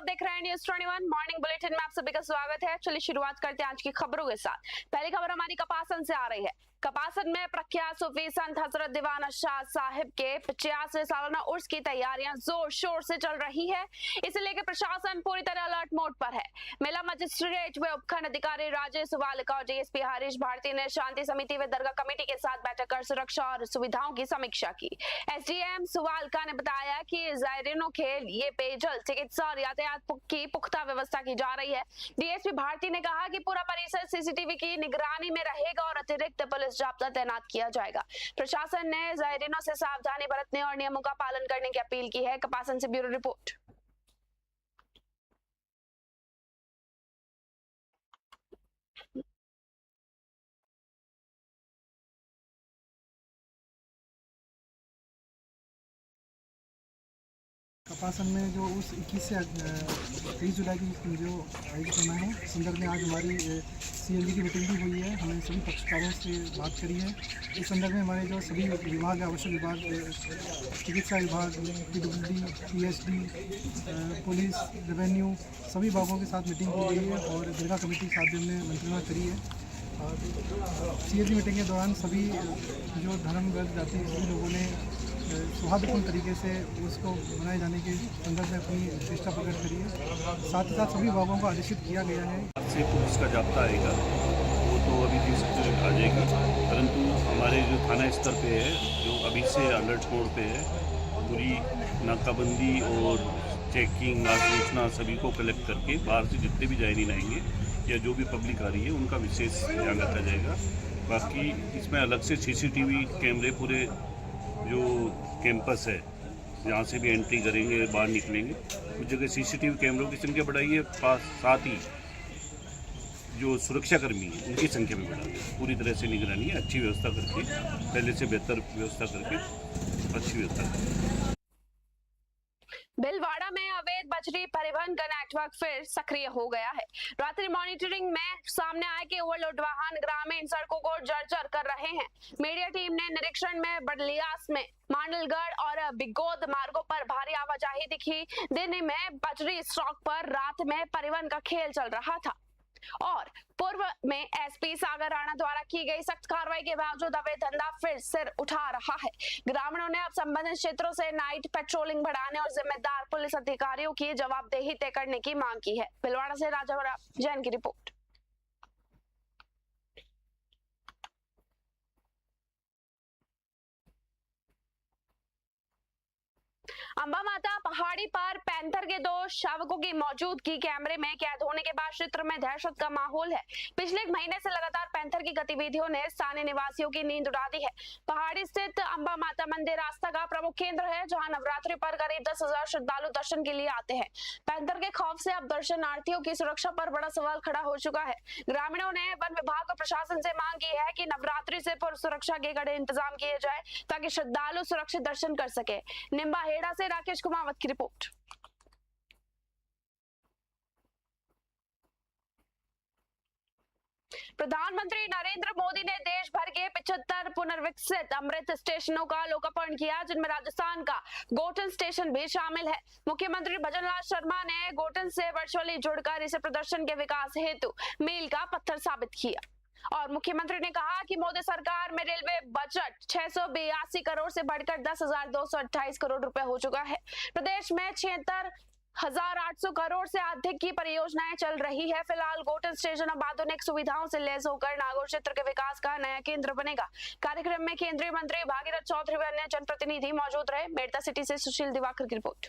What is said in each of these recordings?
देख रहे हैं न्यूज़ 21 मॉर्निंग बुलेटिन में आप सभी का स्वागत है। चलिए शुरुआत करते हैं आज की खबरों के साथ। पहली खबर हमारी कपासन से आ रही है। कपासन में प्रख्यात सूफी संत हजरत दीवाना शाह साहिब के 50वें सालाना उर्स की तैयारियां जोर शोर से चल रही है। इसे लेकर प्रशासन पूरी तरह अलर्ट मोड पर है। मेला मजिस्ट्रेट व उपखंड अधिकारी राजेश सुवालका और डीएसपी हरीश भारती ने शांति समिति व दरगाह कमेटी के साथ बैठक कर सुरक्षा और सुविधाओं की समीक्षा की। एसडीएम सुवालका ने बताया कि जायरीनों के लिए पेयजल, चिकित्सा और यातायात की पुख्ता व्यवस्था की जा रही है। डीएसपी भारती ने कहा कि पूरा परिसर सीसीटीवी की निगरानी में रहेगा और अतिरिक्त पुलिस जाब्ता तैनात किया जाएगा। प्रशासन ने जायरीनों से सावधानी बरतने और नियमों का पालन करने की अपील की है। कपासन से ब्यूरो रिपोर्ट। कपासन में जो उस 21 से 23 जुलाई की जो आयोजित होना है, इस संदर्भ में आज हमारी सीएमडी की मीटिंग भी हुई है। हमने सभी पक्षकारों से बात करी है। इस संदर्भ में हमारे जो सभी विभाग, आवश्यक विभाग, चिकित्सा विभाग, पीडब्ल्यूडी, पीएचडी, पुलिस, रेवेन्यू, सभी विभागों के साथ मीटिंग की गई है और दरगाह कमेटी के साथ भी हमने मंत्रणा करी है। और सीएमडी मीटिंग के दौरान सभी जो धर्म, वर्ग, जाति, सभी लोगों ने सौहार्दपूर्ण तरीके से उसको मनाए जाने के संदर्भ में अपनी चेष्टा प्रकट करी है। साथ ही साथ सभी विभागों को आदेशित किया गया है। से पुलिस का जाब्ता आएगा वो तो अभी भी आ जाएगी, परंतु हमारे जो थाना स्तर पे है, जो अभी से अलर्ट मोड पे है, पूरी नाकाबंदी और चेकिंग, आलोचना सभी को कलेक्ट करके बाहर से जितने भी जायरीन आएंगे या जो भी पब्लिक आ रही है उनका विशेष ध्यान रखा जाएगा। बाकी इसमें अलग से सीसीटीवी कैमरे पूरे जो कैंपस है जहाँ से भी एंट्री करेंगे, बाहर निकलेंगे, उस जगह सीसीटीवी कैमरों की संख्या बढ़ाई है। साथ ही जो सुरक्षाकर्मी हैं उनकी संख्या भी बढ़ा दी। पूरी तरह से निगरानी है, अच्छी व्यवस्था करके, पहले से बेहतर व्यवस्था करके अच्छी व्यवस्था करके। भीलवाड़ा में अवैध बजरी परिवहन का नेटवर्क फिर सक्रिय हो गया है। रात्रि मॉनिटरिंग में सामने आया कि ओवरलोड वाहन ग्रामीण सड़कों को जर्जर कर रहे हैं। मीडिया टीम ने निरीक्षण में बडलियास में मांडलगढ़ और बिगोद मार्गों पर भारी आवाजाही दिखी। दिन में बजरी स्टॉक पर रात में परिवहन का खेल चल रहा था और पूर्व में एसपी सागर राणा द्वारा की गई सख्त कार्रवाई के बावजूद अवैध धंधा फिर सिर उठा रहा है। ग्रामीणों ने अब संबंधित क्षेत्रों से नाइट पेट्रोलिंग बढ़ाने और जिम्मेदार पुलिस अधिकारियों की जवाबदेही तय करने की मांग की है। भीलवाड़ा से राजा जैन की रिपोर्ट। अंबा माता पहाड़ी पर पैंथर के 2 शावकों की मौजूदगी कैमरे में कैद होने के बाद क्षेत्र में दहशत का माहौल है। पिछले एक महीने से लगातार पैंथर की गतिविधियों ने स्थानीय निवासियों की नींद उड़ा दी है। पहाड़ी स्थित अंबा माता मंदिर आस्था का प्रमुख केंद्र है, जहां नवरात्रि पर करीब 10,000 श्रद्धालु दर्शन के लिए आते हैं। पैंथर के खौफ से अब दर्शनार्थियों की सुरक्षा पर बड़ा सवाल खड़ा हो चुका है। ग्रामीणों ने वन विभाग और प्रशासन से मांग की है कि नवरात्रि से पूर्व सुरक्षा के कड़े इंतजाम किए जाए ताकि श्रद्धालु सुरक्षित दर्शन कर सके। निम्बाहेड़ा से राकेश कुमावत की रिपोर्ट। प्रधानमंत्री नरेंद्र मोदी ने देश भर के 75 पुनर्विकसित अमृत स्टेशनों का लोकार्पण किया, जिनमें राजस्थान का गोटन स्टेशन भी शामिल है। मुख्यमंत्री भजनलाल शर्मा ने गोटन से वर्चुअली जुड़कर इसे प्रदर्शन के विकास हेतु मील का पत्थर साबित किया और मुख्यमंत्री ने कहा कि मोदी सरकार में रेलवे बजट 682 करोड़ से बढ़कर 10,228 करोड़ रुपए हो चुका है। प्रदेश में 76,800 करोड़ से अधिक की परियोजनाएं चल रही है। फिलहाल गोटन स्टेशन अब आधुनिक सुविधाओं से लैस होकर नागौर क्षेत्र के विकास का नया केंद्र बनेगा। कार्यक्रम में केंद्रीय मंत्री भागीरथ चौधरी व अन्य जनप्रतिनिधि मौजूद रहे। मेड़ता सिटी से सुशील दिवाकर की रिपोर्ट।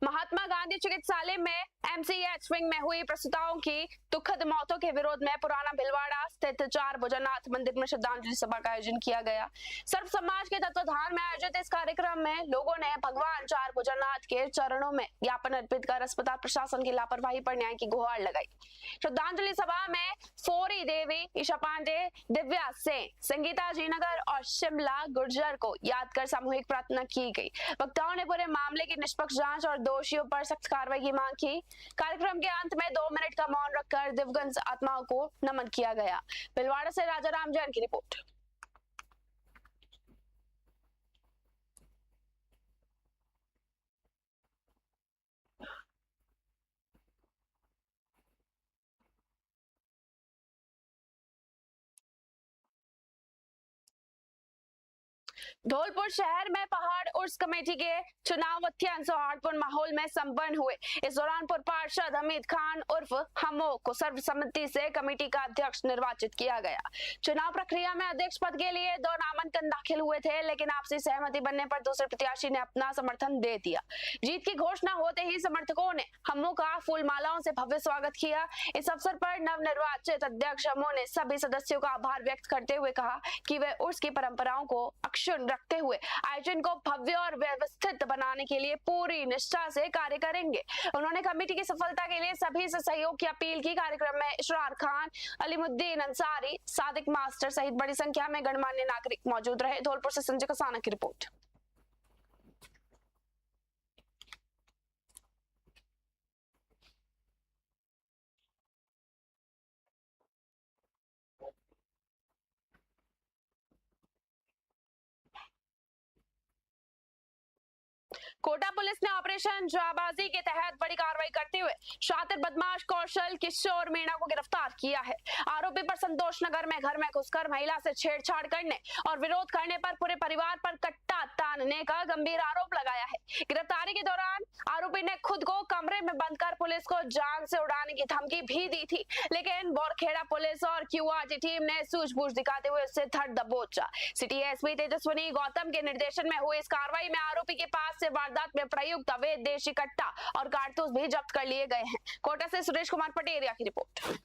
महात्मा गांधी चिकित्सालय में एमसीएच विंग में हुई प्रसूताओं की दुखद मौतों के विरोध में पुराना भिलवाड़ा स्थित 4 भुजनाथ मंदिर में श्रद्धांजलि सभा का आयोजन किया गया। सर्व समाज के तत्वाधान में आयोजित इस कार्यक्रम में लोगों ने भगवान 4 भुजनाथ के चरणों में ज्ञापन अर्पित कर अस्पताल प्रशासन की लापरवाही पर न्याय की गुहार लगाई। श्रद्धांजलि सभा में फोरी देवी, ईशा पांडे, दिव्या सिंह, संगीता जीनगर और शिमला गुर्जर को याद कर सामूहिक प्रार्थना की गई। वक्ताओं ने पूरे मामले की निष्पक्ष जांच और दोषियों पर सख्त कार्रवाई की मांग की। कार्यक्रम के अंत में 2 मिनट का मौन रखकर दिवंगत आत्माओं को नमन किया गया। भिलवाड़ा से राजा राम जैन की रिपोर्ट। धौलपुर शहर में पहाड़ उर्स कमेटी के चुनाव अत्यंत सौहार्दपूर्ण माहौल में संपन्न हुए। इस दौरान पूर्व पार्षद हमीद खान उर्फ हमो को सर्वसम्मति से कमेटी का अध्यक्ष निर्वाचित किया गया। चुनाव प्रक्रिया में अध्यक्ष पद के लिए 2 नामांकन दाखिल हुए थे, लेकिन आपसी सहमति बनने पर दूसरे प्रत्याशी ने अपना समर्थन दे दिया। जीत की घोषणा होते ही समर्थकों ने हमो का फूल मालाओं से भव्य स्वागत किया। इस अवसर पर नवनिर्वाचित अध्यक्ष हमो ने सभी सदस्यों का आभार व्यक्त करते हुए कहा कि वे उर्स की परंपराओं को अक्षुण्ण रखते हुए आयोजन को भव्य और व्यवस्थित बनाने के लिए पूरी निष्ठा से कार्य करेंगे। उन्होंने कमेटी की सफलता के लिए सभी से सहयोग की अपील की। कार्यक्रम में इशरार खान, अलीमुद्दीन अंसारी, सादिक मास्टर सहित बड़ी संख्या में गणमान्य नागरिक मौजूद रहे। धौलपुर से संजय कसाना की रिपोर्ट। कोटा पुलिस ने ऑपरेशन जाबाजी के तहत बड़ी कार्रवाई करते हुए शातिर बदमाश कौशल किशोर मीणा को गिरफ्तार किया है। आरोपी पर संतोष नगर में घर में घुसकर महिला से छेड़छाड़ करने और विरोध करने पर पूरे परिवार पर कट्टा तानने का गंभीर आरोप लगाया है। गिरफ्तारी के दौरान आरोपी ने खुद को कमरे में बंद कर पुलिस को जान से उड़ाने की धमकी भी दी थी, लेकिन बोरखेड़ा पुलिस और क्यूआरटी टीम ने सूझबूझ दिखाते हुए उससे धर दबोचा। सिटी एसपी तेजस्विनी गौतम के निर्देशन में हुई इस कार्रवाई में आरोपी के पास से वारदात में प्रयुक्त अवैध देशी कट्टा और कारतूस भी जब्त कर लिए गए हैं। कोटा से सुरेश कुमार पटेरिया की रिपोर्ट।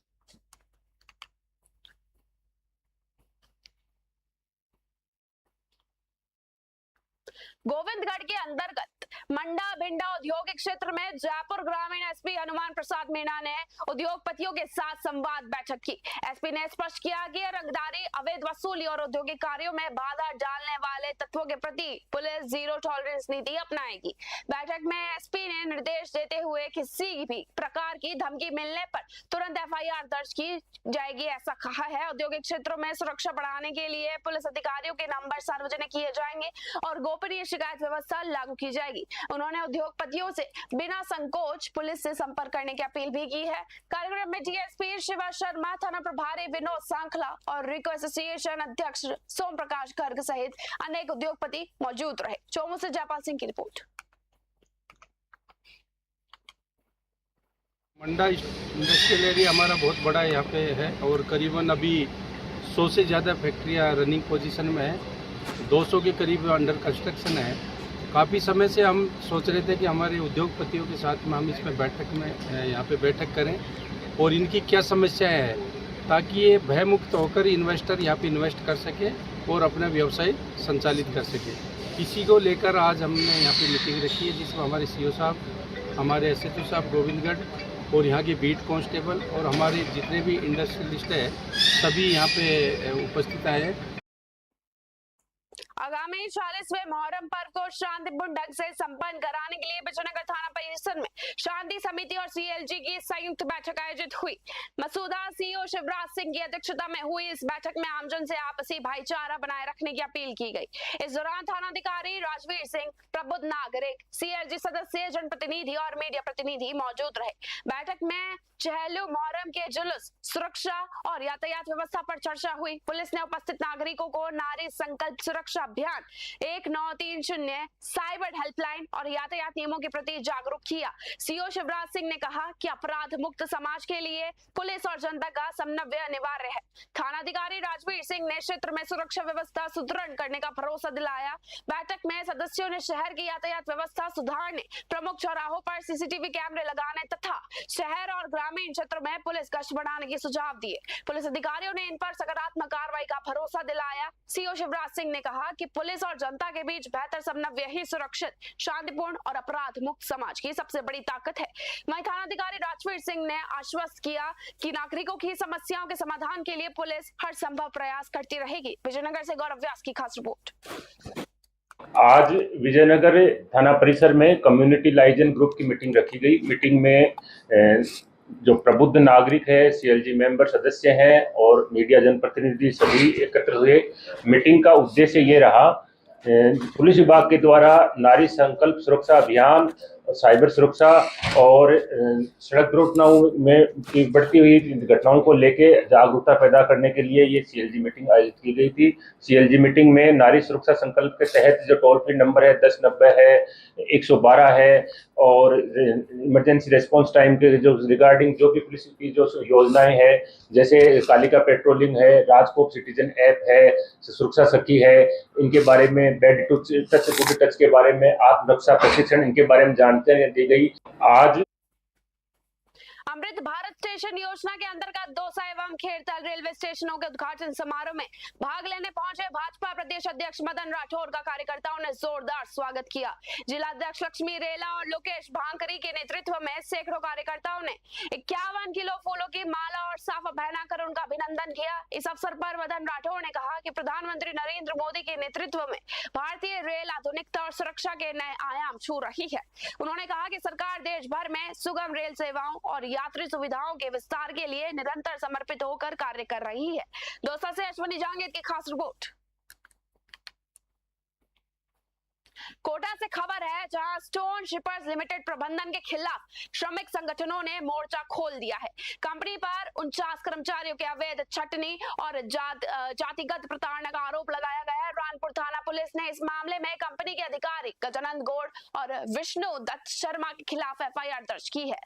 गोविंदगढ़ के अंतर्गत मंडा भिंडा औद्योगिक क्षेत्र में जयपुर ग्रामीण एसपी हनुमान प्रसाद मीणा ने उद्योगपतियों के साथ संवाद बैठक की। एसपी ने स्पष्ट किया कि रंगदारी, अवैध वसूली और औद्योगिक कार्यों में बाधा डालने वाले तत्वों के प्रति पुलिस जीरो टॉलरेंस नीति अपनाएगी। बैठक में एसपी ने निर्देश देते हुए किसी भी प्रकार की धमकी मिलने पर तुरंत एफआईआर दर्ज की जाएगी, ऐसा कहा है। औद्योगिक क्षेत्रों में सुरक्षा बढ़ाने के लिए पुलिस अधिकारियों के नंबर सार्वजनिक किए जाएंगे और गोपनीय शिकायत व्यवस्था लागू की जाएगी। उन्होंने उद्योगपतियों से बिना संकोच पुलिस से संपर्क करने की अपील भी की है। कार्यक्रम में डीएसपी शिवा शर्मा, थाना प्रभारी विनोद सांखला और रिको एसोसिएशन अध्यक्ष सोम प्रकाश गर्ग सहित अनेक उद्योगपति मौजूद रहे। चोमू से जयपाल सिंह की रिपोर्ट। मंडा इंडस्ट्रियल एरिया हमारा बहुत बड़ा यहाँ पे है और करीबन अभी 100 से ज़्यादा फैक्ट्रियाँ रनिंग पोजीशन में है। 200 के करीब अंडर कंस्ट्रक्शन है। काफ़ी समय से हम सोच रहे थे कि हमारे उद्योगपतियों के साथ में हम इसमें यहाँ पे बैठक करें और इनकी क्या समस्याएं हैं, ताकि ये भयमुक्त होकर इन्वेस्टर यहाँ पे इन्वेस्ट कर सके और अपना व्यवसाय संचालित कर सके। इसी को लेकर आज हमने यहाँ पे मीटिंग रखी है, जिसमें हमारे सीओ साहब, हमारे एसएचओ साहब गोविंदगढ़ और यहाँ के बीट कांस्टेबल और हमारे जितने भी इंडस्ट्रियलिस्ट है सभी यहाँ पे उपस्थित आए हैं। आगामी 40वें मोहर्रम पर्व को शांतिपूर्ण ढंग से संपन्न कराने के लिए विजयनगर थाना परिसर में शांति समिति और सीएलजी की संयुक्त बैठक आयोजित हुई। मसूदा सीओ शिवराज सिंह की अध्यक्षता में हुई इस बैठक में आमजन से आपसी भाईचारा बनाए रखने की अपील की गई। इस दौरान थानाधिकारी राजवीर सिंह, प्रबुद्ध नागरिक, सीएलजी सदस्य, जनप्रतिनिधि और मीडिया प्रतिनिधि मौजूद रहे। बैठक में चहलू मोहर्रम के जुलूस, सुरक्षा और यातायात व्यवस्था पर चर्चा हुई। पुलिस ने उपस्थित नागरिकों को नारी संकल्प सुरक्षा अभियान 1930 साइबर हेल्पलाइन और यातायात नियमों के प्रति जागरूक किया। सीओ शिवराज सिंह ने कहा कि अपराध मुक्त समाज के लिए पुलिस और जनता का समन्वय अनिवार्य है। थानाधिकारी राजवीर सिंह ने क्षेत्र में सुरक्षा व्यवस्था सुदृढ़ करने का भरोसा दिलाया। बैठक में सदस्यों ने शहर की यातायात व्यवस्था सुधारने, प्रमुख चौराहों पर सीसीटीवी कैमरे लगाने तथा शहर और ग्रामीण क्षेत्रों में पुलिस गश्त बढ़ाने के सुझाव दिए। पुलिस अधिकारियों ने इन पर सकारात्मक कार्रवाई का भरोसा दिलाया। सीओ शिवराज सिंह ने कहा कि पुलिस और जनता के बीच बेहतर समन्वय ही सुरक्षित, शांतिपूर्ण और अपराध मुक्त समाज की सबसे बड़ी ताकत है। वहीं थानाधिकारी राजवीर सिंह ने आश्वस्त किया कि नागरिकों की समस्याओं के समाधान के लिए पुलिस हर संभव प्रयास करती रहेगी। विजयनगर से गौरव व्यास की खास रिपोर्ट। आज विजयनगर थाना परिसर में कम्युनिटी लाइजन ग्रुप की मीटिंग रखी गई। मीटिंग में जो प्रबुद्ध नागरिक है, सीएलजी मेंबर सदस्य हैं और मीडिया जनप्रतिनिधि सभी एकत्र हुए। मीटिंग का उद्देश्य ये रहा, पुलिस विभाग के द्वारा नारी संकल्प सुरक्षा अभियान साइबर सुरक्षा और सड़क दुर्घटनाओं में की बढ़ती हुई घटनाओं को लेके जागरूकता पैदा करने के लिए ये सीएलजी मीटिंग आयोजित की गई थी। सीएलजी मीटिंग में नारी सुरक्षा संकल्प के तहत जो टोल फ्री नंबर है 1090 है, 112 है और इमरजेंसी रेस्पॉन्स टाइम के जो रिगार्डिंग जो भी पुलिस की जो योजनाएं हैं, जैसे कालिका पेट्रोलिंग है, राजकोप सिटीजन ऐप है, सुरक्षा सखी है, इनके बारे में bad to touch good touch के बारे में, आत्मरक्षा प्रशिक्षण, इनके बारे में जानकारी दी गई। आज अमृत भारत स्टेशन योजना के अंतर्गत दौसा एवं खेड़ताल रेलवे स्टेशनों के उद्घाटन समारोह में भाग लेने पहुंचे भाजपा प्रदेश अध्यक्ष मदन राठौर का कार्यकर्ताओं ने जोरदार स्वागत किया। जिला अध्यक्ष लक्ष्मी रेला और लोकेश भांकरी के नेतृत्व में सैकड़ों कार्यकर्ताओं ने 51 किलो फूलों की माला और साफा पहनाकर उनका अभिनंदन किया। इस अवसर पर मदन राठौर ने कहा कि प्रधानमंत्री नरेंद्र मोदी के नेतृत्व में भारतीय रेल आधुनिकता और सुरक्षा के नए आयाम छू रही है। उन्होंने कहा कि सरकार देश भर में सुगम रेल सेवाओं और यात्री सुविधाओं के विस्तार के लिए निरंतर समर्पित होकर कार्य कर रही है। दौसा से अश्वनी जहांगीर की खास रिपोर्ट। कोटा से खबर है, जहां स्टोन शिपर्स लिमिटेड प्रबंधन के खिलाफ श्रमिक संगठनों ने मोर्चा खोल दिया है। कंपनी पर 49 कर्मचारियों के अवैध छटनी और जातिगत प्रताड़ना का आरोप लगाया गया है। रानपुर थाना पुलिस ने इस मामले में कंपनी के अधिकारी गजानंद गौड़ और विष्णु दत्त शर्मा के खिलाफ एफआईआर दर्ज की है।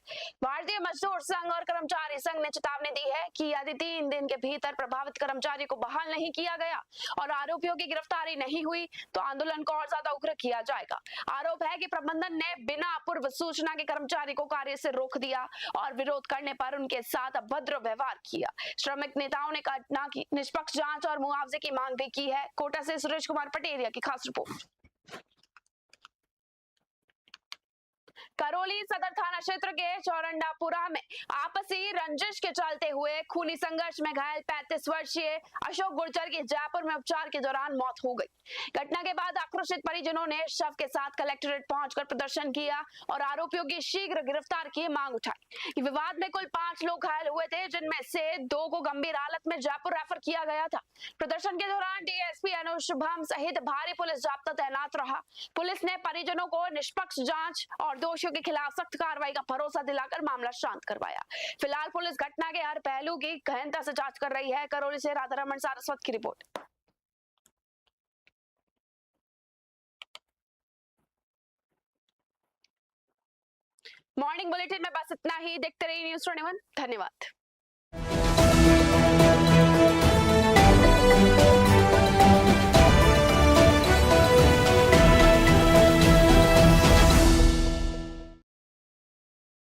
भारतीय मजदूर संघ और कर्मचारी संघ ने चेतावनी दी है कि यदि 3 दिन के भीतर प्रभावित कर्मचारी को बहाल नहीं किया गया और आरोपियों की गिरफ्तारी नहीं हुई तो आंदोलन को और ज्यादा उग्र किया जाएगा। आरोप है कि प्रबंधन ने बिना पूर्व सूचना के कर्मचारी को कार्य से रोक दिया और विरोध करने पर उनके साथ अभद्र व्यवहार किया। श्रमिक नेताओं ने घटना की निष्पक्ष जांच और मुआवजे की मांग भी की है। कोटा से सुरेश कुमार पटेरिया की खास रिपोर्ट। करौली सदर थाना क्षेत्र के चौरंडापुरा में आपसी रंजिश के चलते हुए खूनी संघर्ष में घायल 35 वर्षीय अशोक गुर्जर की जयपुर में उपचार के दौरान मौत हो गई। घटना के बाद आक्रोशित परिजनों ने शव के साथ कलेक्ट्रेट पहुंचकर प्रदर्शन किया और आरोपियों की शीघ्र गिरफ्तार की मांग उठाई। विवाद में कुल 5 लोग घायल हुए थे, जिनमें से 2 को गंभीर हालत में जयपुर रेफर किया गया था। प्रदर्शन के दौरान डीएसपी अनुज शुभम सहित भारी पुलिस जाब्ता तैनात रहा। पुलिस ने परिजनों को निष्पक्ष जांच और दोषियों के खिलाफ सख्त कार्रवाई का भरोसा दिलाकर मामला शांत करवाया। फिलहाल पुलिस घटना के हर पहलू की गहनता से जांच कर रही है। करौली से राधारमण सारस्वत की रिपोर्ट। मॉर्निंग बुलेटिन में बस इतना ही। देखते रहिए न्यूज़ 21। धन्यवाद।